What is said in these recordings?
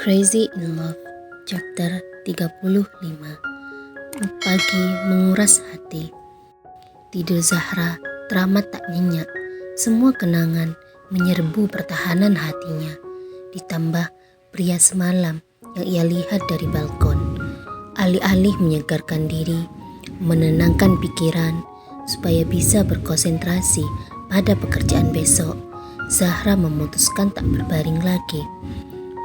Crazy in Love, chapter 35. Pagi menguras hati. Tidur Zahra teramat tak nyenyak. Semua kenangan menyerbu pertahanan hatinya. Ditambah pria semalam yang ia lihat dari balkon. Alih-alih menyegarkan diri, menenangkan pikiran supaya bisa berkonsentrasi pada pekerjaan besok, Zahra memutuskan tak berbaring lagi.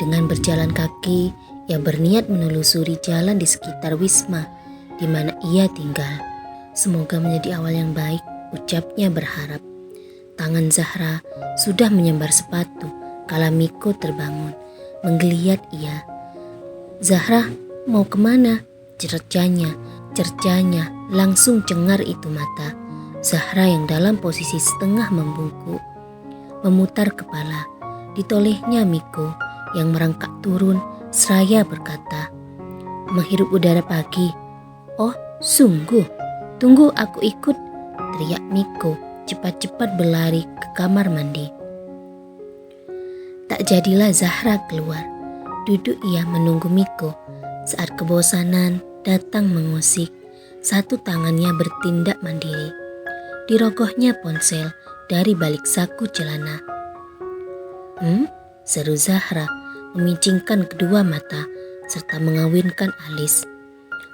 Dengan berjalan kaki, ia berniat menelusuri jalan di sekitar Wisma di mana ia tinggal. Semoga menjadi awal yang baik, ucapnya berharap. Tangan Zahra sudah menyambar sepatu kala Miko terbangun, menggeliat ia. "Zahra, mau kemana?" Cercanya langsung cengar itu mata. Zahra yang dalam posisi setengah membungkuk, memutar kepala. Ditolehnya Miko yang merangkak turun seraya berkata, "Menghirup udara pagi." "Oh, sungguh? Tunggu aku ikut," teriak Miko cepat-cepat berlari ke kamar mandi. Tak jadilah Zahra keluar. Duduk ia menunggu Miko. Saat kebosanan datang mengusik, satu tangannya bertindak mandiri. Dirogohnya ponsel dari balik saku celana. Seru Zahra memicingkan kedua mata serta mengawinkan alis.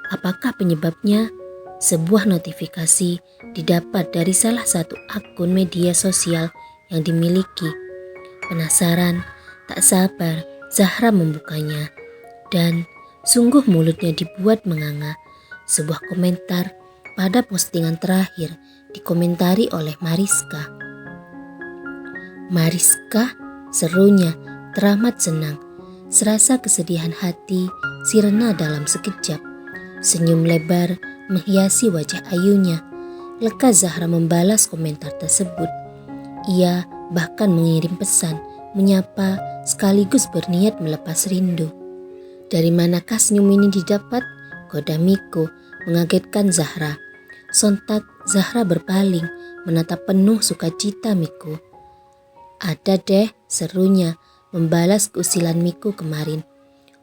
Apakah penyebabnya? Sebuah notifikasi didapat dari salah satu akun media sosial yang dimiliki. Penasaran, tak sabar Zahra membukanya. Dan sungguh mulutnya dibuat menganga. Sebuah komentar pada postingan terakhir dikomentari oleh Mariska. "Mariska?" serunya teramat senang. Serasa kesedihan hati sirna dalam sekejap. Senyum lebar menghiasi wajah ayunya. Lekas Zahra membalas komentar tersebut. Ia bahkan mengirim pesan, menyapa sekaligus berniat melepas rindu. "Dari manakah senyum ini didapat?" goda Miko mengagetkan Zahra. Sontak Zahra berpaling menatap penuh sukacita Miko. "Ada deh," serunya membalas keusilan Miko kemarin.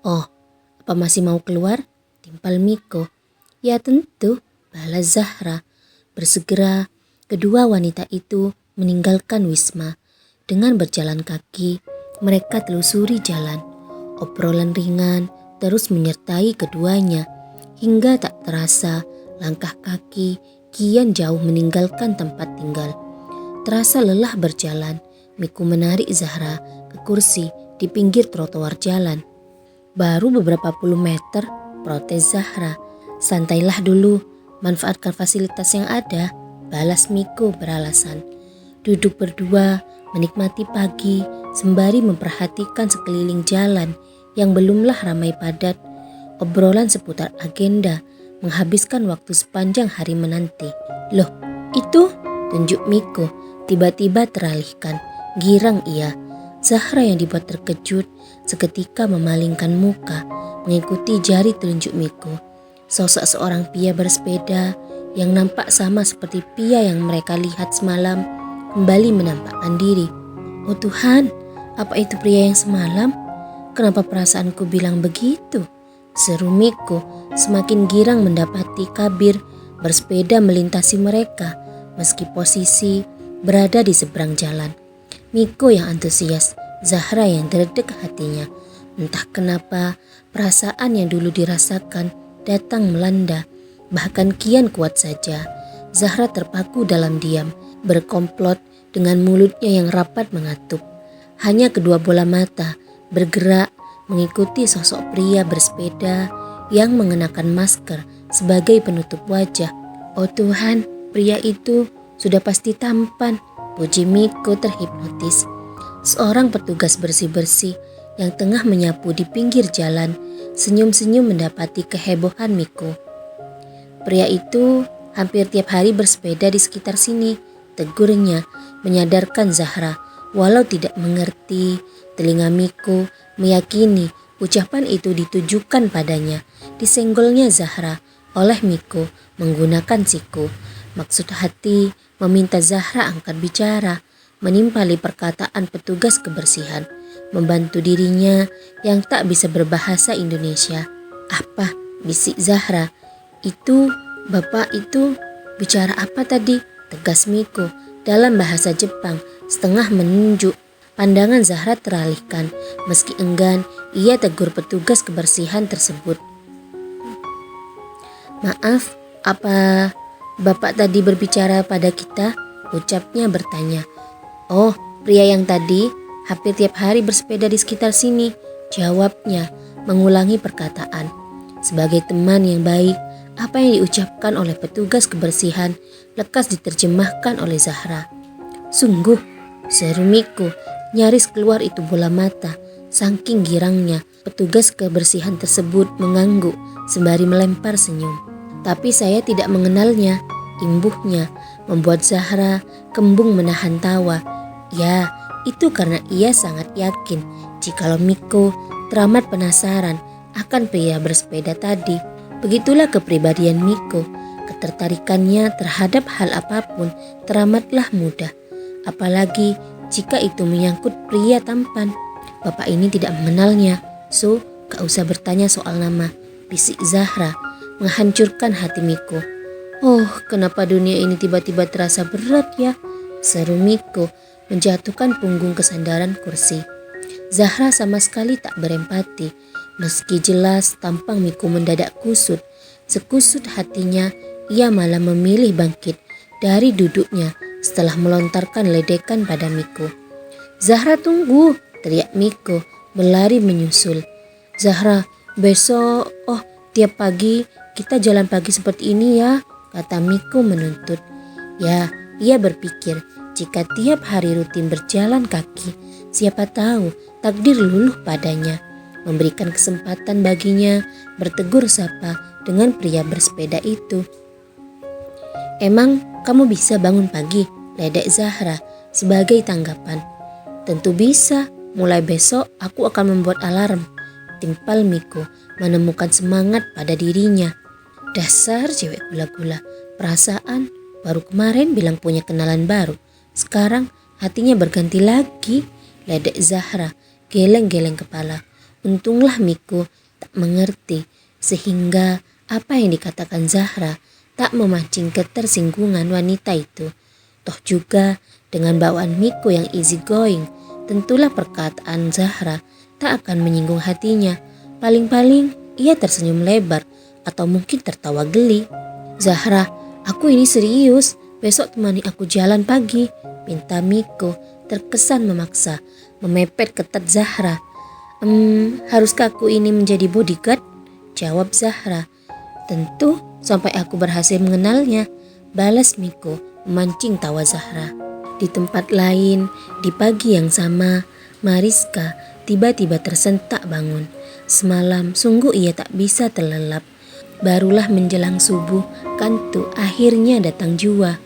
"Oh, apa masih mau keluar?" timpal Miko. "Ya tentu," balas Zahra. Bersegera kedua wanita itu meninggalkan Wisma. Dengan berjalan kaki, mereka telusuri jalan. Obrolan ringan terus menyertai keduanya. Hingga tak terasa langkah kaki kian jauh meninggalkan tempat tinggal. Terasa lelah berjalan, Miko menarik Zahra ke kursi di pinggir trotoar jalan. "Baru beberapa puluh meter," protes Zahra. "Santailah dulu, manfaatkan fasilitas yang ada," balas Miko beralasan. Duduk berdua menikmati pagi sembari memperhatikan sekeliling jalan yang belumlah ramai padat. Obrolan seputar agenda menghabiskan waktu sepanjang hari menanti. "Loh, itu?" tunjuk Miko tiba-tiba teralihkan. Girang ia. Zahra yang dibuat terkejut seketika memalingkan muka mengikuti jari telunjuk Miko. Sosok seorang pria bersepeda yang nampak sama seperti pria yang mereka lihat semalam kembali menampakkan diri. "Oh Tuhan, apa itu pria yang semalam? Kenapa perasaanku bilang begitu?" seru Miko semakin girang mendapati Kabir bersepeda melintasi mereka meski posisi berada di seberang jalan. Miko yang antusias, Zahra yang derdek hatinya. Entah kenapa perasaan yang dulu dirasakan datang melanda, bahkan kian kuat saja. Zahra terpaku dalam diam, berkomplot dengan mulutnya yang rapat mengatup. Hanya kedua bola mata bergerak mengikuti sosok pria bersepeda yang mengenakan masker sebagai penutup wajah. "Oh Tuhan, pria itu sudah pasti tampan," puji Miko terhipnotis. Seorang petugas bersih-bersih yang tengah menyapu di pinggir jalan senyum-senyum mendapati kehebohan Miko. "Pria itu hampir tiap hari bersepeda di sekitar sini," tegurnya menyadarkan Zahra. Walau tidak mengerti, telinga Miko meyakini ucapan itu ditujukan padanya. Disenggolnya Zahra oleh Miko menggunakan siku. Maksud hati meminta Zahra angkat bicara, menimpali perkataan petugas kebersihan, membantu dirinya yang tak bisa berbahasa Indonesia. "Apa?" bisik Zahra. "Itu, Bapak itu bicara apa tadi?" tegas Miko dalam bahasa Jepang setengah menunjuk. Pandangan Zahra teralihkan. Meski enggan, ia tegur petugas kebersihan tersebut. "Maaf, apa Bapak tadi berbicara pada kita?" ucapnya bertanya. "Oh, pria yang tadi hampir tiap hari bersepeda di sekitar sini," jawabnya mengulangi perkataan. Sebagai teman yang baik, apa yang diucapkan oleh petugas kebersihan lekas diterjemahkan oleh Zahra. "Sungguh," seru Miko, nyaris keluar itu bola mata. Saking girangnya, petugas kebersihan tersebut mengangguk sembari melempar senyum. "Tapi saya tidak mengenalnya," imbuhnya, membuat Zahra kembung menahan tawa. Ya, itu karena ia sangat yakin jikalau Miko teramat penasaran akan pria bersepeda tadi. Begitulah kepribadian Miko. Ketertarikannya terhadap hal apapun teramatlah mudah. Apalagi jika itu menyangkut pria tampan. "Bapak ini tidak mengenalnya, so gak usah bertanya soal nama," bisik Zahra, menghancurkan hati Miko. "Oh, kenapa dunia ini tiba-tiba terasa berat ya?" seru Miko, menjatuhkan punggung ke sandaran kursi. Zahra sama sekali tak berempati. Meski jelas tampang Miko mendadak kusut, sekusut hatinya ia malah memilih bangkit dari duduknya setelah melontarkan ledekan pada Miko. "Zahra, tunggu!" teriak Miko berlari menyusul. "Zahra, besok tiap pagi kita jalan pagi seperti ini ya," kata Miko menuntut. Ya, ia berpikir jika tiap hari rutin berjalan kaki, siapa tahu takdir luluh padanya, memberikan kesempatan baginya bertegur sapa dengan pria bersepeda itu. "Emang kamu bisa bangun pagi?" ledek Zahra sebagai tanggapan. "Tentu bisa, mulai besok aku akan membuat alarm," timpal Miko menemukan semangat pada dirinya. Dasar cewek gula-gula, perasaan baru kemarin bilang punya kenalan baru, sekarang hatinya berganti lagi, ledek Zahra geleng-geleng kepala. Untunglah Miko tak mengerti sehingga apa yang dikatakan Zahra tak memancing ketersinggungan wanita itu. Toh juga dengan bawaan Miko yang easy going, tentulah perkataan Zahra tak akan menyinggung hatinya. Paling-paling ia tersenyum lebar atau mungkin tertawa geli. "Zahra, aku ini serius, besok temani aku jalan pagi," pinta Miko terkesan memaksa, memepet ketat Zahra. Haruskah aku ini menjadi bodyguard?" jawab Zahra. "Tentu sampai aku berhasil mengenalnya," balas Miko memancing tawa Zahra. Di tempat lain, di pagi yang sama, Mariska tiba-tiba tersentak bangun. Semalam sungguh ia tak bisa terlelap. Barulah menjelang subuh, kantuk akhirnya datang jua.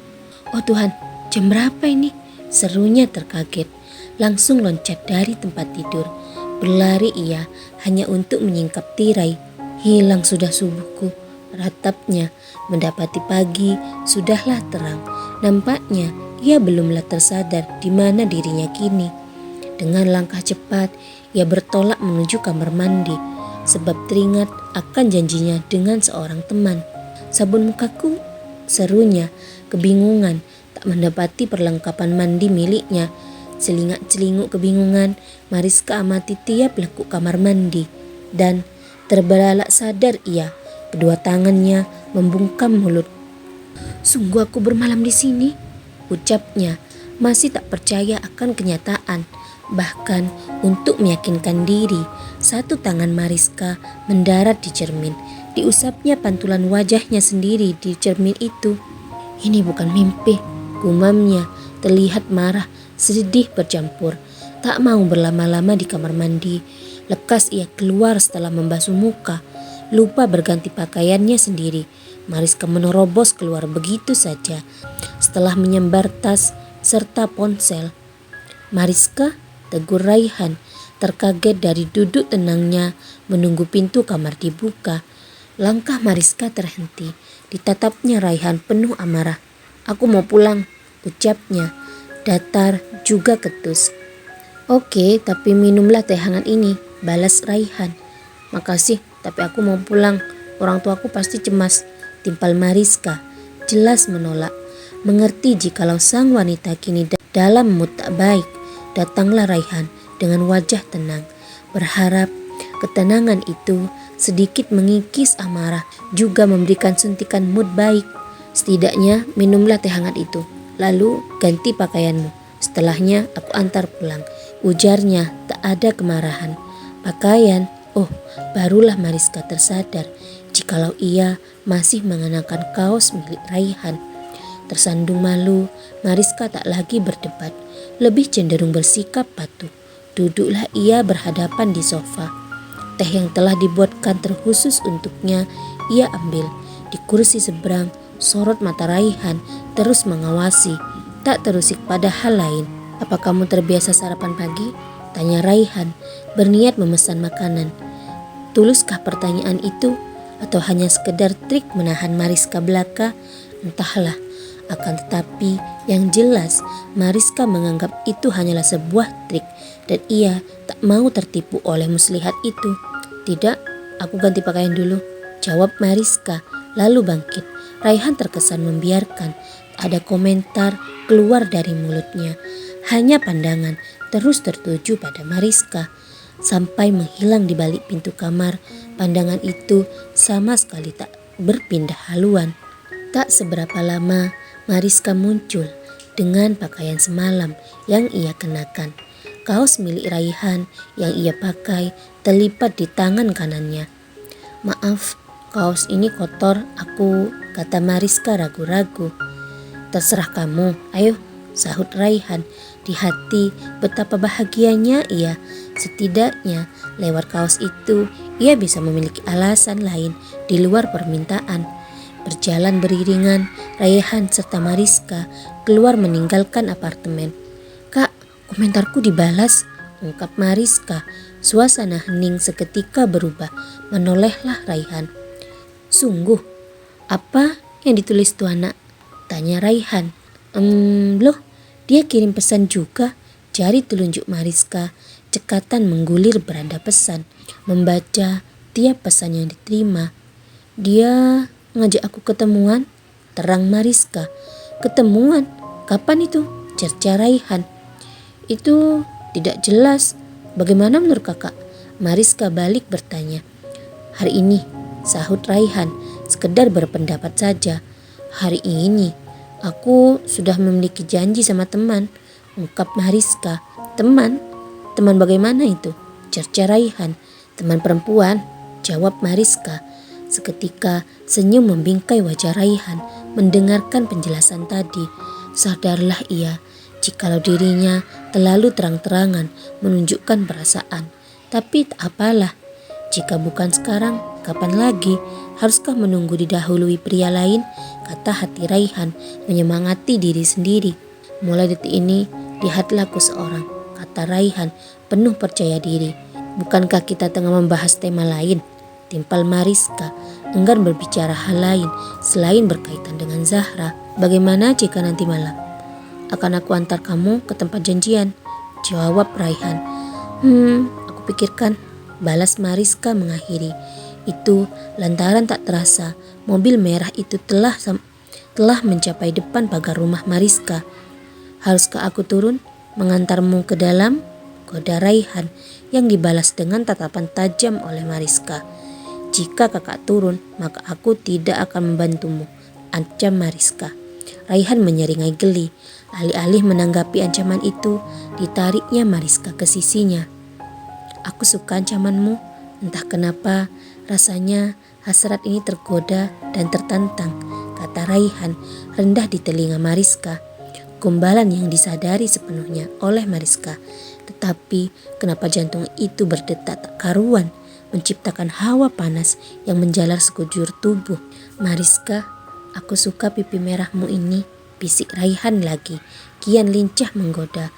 "Oh Tuhan, jam berapa ini?" serunya terkaget. Langsung loncat dari tempat tidur. Berlari ia hanya untuk menyingkap tirai. Hilang sudah subuhku, ratapnya. Mendapati pagi, sudahlah terang. Nampaknya ia belumlah tersadar di mana dirinya kini. Dengan langkah cepat, ia bertolak menuju kamar mandi, sebab teringat akan janjinya dengan seorang teman. "Sabun mukaku," serunya, kebingungan tak mendapati perlengkapan mandi miliknya. Celingak-celinguk kebingungan, Mariska amati tiap lekuk kamar mandi, dan terbelalak sadar ia, kedua tangannya membungkam mulut. "Sungguh aku bermalam di sini," ucapnya, masih tak percaya akan kenyataan. Bahkan untuk meyakinkan diri, satu tangan Mariska mendarat di cermin. Diusapnya pantulan wajahnya sendiri di cermin itu. "Ini bukan mimpi," gumamnya, terlihat marah, sedih bercampur. Tak mau berlama-lama di kamar mandi, lekas ia keluar setelah membasuh muka. Lupa berganti pakaiannya sendiri, Mariska menerobos keluar begitu saja. Setelah menyambar tas serta ponsel. "Mariska," tegur Raihan, terkaget dari duduk tenangnya menunggu pintu kamar dibuka. Langkah Mariska terhenti, ditatapnya Raihan penuh amarah. "Aku mau pulang," ucapnya, datar juga ketus. Oke, tapi minumlah teh hangat ini, balas Raihan. Makasih, tapi aku mau pulang. Orang tuaku pasti cemas, timpal Mariska. Jelas menolak. Mengerti jikalau sang wanita kini dalam mood tak baik. Datanglah Raihan dengan wajah tenang. Berharap ketenangan itu sedikit mengikis amarah, juga memberikan suntikan mood baik. Setidaknya minumlah teh hangat itu, lalu ganti pakaianmu. Setelahnya aku antar pulang. Ujarnya tak ada kemarahan. Pakaian? Oh, barulah Mariska tersadar jikalau ia masih mengenakan kaos milik Raihan. Tersandung malu, Mariska tak lagi berdebat, lebih cenderung bersikap patuh. Duduklah ia berhadapan di sofa. Teh yang telah dibuatkan terkhusus untuknya ia ambil. Di kursi seberang, sorot mata Raihan terus mengawasi, tak terusik pada hal lain. Apa kamu terbiasa sarapan pagi? Tanya Raihan, berniat memesan makanan. Tuluskah pertanyaan itu? Atau hanya sekedar trik menahan Mariska belaka? Entahlah. Akan tetapi yang jelas Mariska menganggap itu hanyalah sebuah trik dan ia tak mau tertipu oleh muslihat itu. Tidak, aku ganti pakaian dulu, jawab Mariska lalu bangkit. Raihan terkesan membiarkan. Tak ada komentar keluar dari mulutnya. Hanya pandangan terus tertuju pada Mariska. Sampai menghilang di balik pintu kamar, pandangan itu sama sekali tak berpindah haluan. Tak seberapa lama, Mariska muncul dengan pakaian semalam yang ia kenakan. Kaos milik Raihan yang ia pakai terlipat di tangan kanannya. Maaf, kaos ini kotor, kata Mariska ragu-ragu. Terserah kamu, ayo, sahut Raihan. Di hati betapa bahagianya ia. Setidaknya lewat kaos itu ia bisa memiliki alasan lain di luar permintaan. Berjalan beriringan, Raihan serta Mariska keluar meninggalkan apartemen. Kak, komentarku dibalas, ungkap Mariska. Suasana hening seketika berubah. Menolehlah Raihan. Sungguh, apa yang ditulis tuh anak? Tanya Raihan. Loh, dia kirim pesan juga. Jari telunjuk Mariska cekatan menggulir beranda pesan. Membaca tiap pesan yang diterima. Dia ngajak aku ketemuan, terang Mariska. Ketemuan? Kapan itu? Cerca Raihan. Itu tidak jelas. Bagaimana menurut kakak? Mariska balik bertanya. Hari ini, sahut Raihan, sekedar berpendapat saja. Hari ini, aku sudah memiliki janji sama teman, ungkap Mariska. Teman? Teman bagaimana itu? Cerca Raihan. Teman perempuan, jawab Mariska. Seketika senyum membingkai wajah Raihan mendengarkan penjelasan tadi. Sadarlah ia jikalau dirinya terlalu terang-terangan menunjukkan perasaan. Tapi tak apalah, jika bukan sekarang, kapan lagi? Haruskah menunggu didahului pria lain? Kata hati Raihan menyemangati diri sendiri. Mulai detik ini, lihatlah aku seorang, kata Raihan penuh percaya diri. Bukankah kita tengah membahas tema lain? Timpal Mariska, enggan berbicara hal lain selain berkaitan dengan Zahra. Bagaimana jika nanti malam? Akan aku antar kamu ke tempat janjian, jawab Raihan. Aku pikirkan, balas Mariska mengakhiri. Itu lantaran tak terasa mobil merah itu telah mencapai depan pagar rumah Mariska. Haruskah aku turun mengantarmu ke dalam? Goda Raihan yang dibalas dengan tatapan tajam oleh Mariska. Jika kakak turun, maka aku tidak akan membantumu, ancam Mariska. Raihan menyeringai geli. Alih-alih menanggapi ancaman itu, ditariknya Mariska ke sisinya. Aku suka ancamanmu, entah kenapa rasanya hasrat ini tergoda dan tertantang, kata Raihan rendah di telinga Mariska. Gombalan yang disadari sepenuhnya oleh Mariska. Tetapi kenapa jantung itu berdetak tak karuan, menciptakan hawa panas yang menjalar sekujur tubuh. Mariska, aku suka pipi merahmu ini, bisik Raihan lagi, kian lincah menggoda.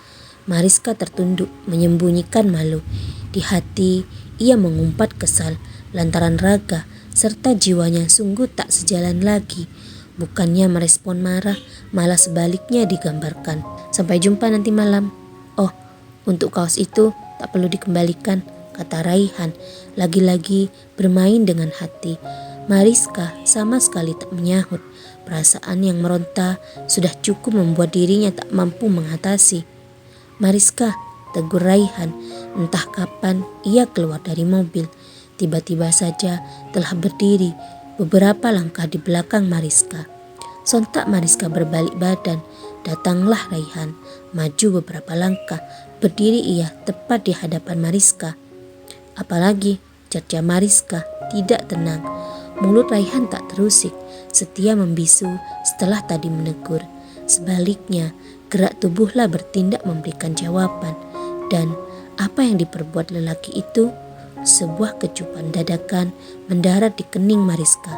Mariska tertunduk menyembunyikan malu. Di hati ia mengumpat kesal lantaran raga serta jiwanya sungguh tak sejalan lagi. Bukannya merespon marah, malah sebaliknya digambarkan. Sampai jumpa nanti malam. Oh, untuk kaos itu tak perlu dikembalikan, kata Raihan, lagi-lagi bermain dengan hati. Mariska sama sekali tak menyahut. Perasaan yang meronta sudah cukup membuat dirinya tak mampu mengatasi. Mariska, tegur Raihan. Entah kapan ia keluar dari mobil. Tiba-tiba saja telah berdiri beberapa langkah di belakang Mariska. Sontak Mariska berbalik badan. Datanglah Raihan, maju beberapa langkah. Berdiri ia tepat di hadapan Mariska. Apalagi cerca Mariska tidak tenang. Mulut Raihan tak terusik, setia membisu setelah tadi menegur. Sebaliknya, gerak tubuhlah bertindak memberikan jawaban. Dan apa yang diperbuat lelaki itu? Sebuah kecupan dadakan mendarat di kening Mariska.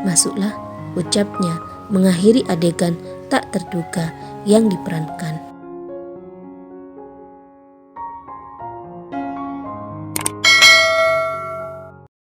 Masuklah, ucapnya mengakhiri adegan tak terduga yang diperankan.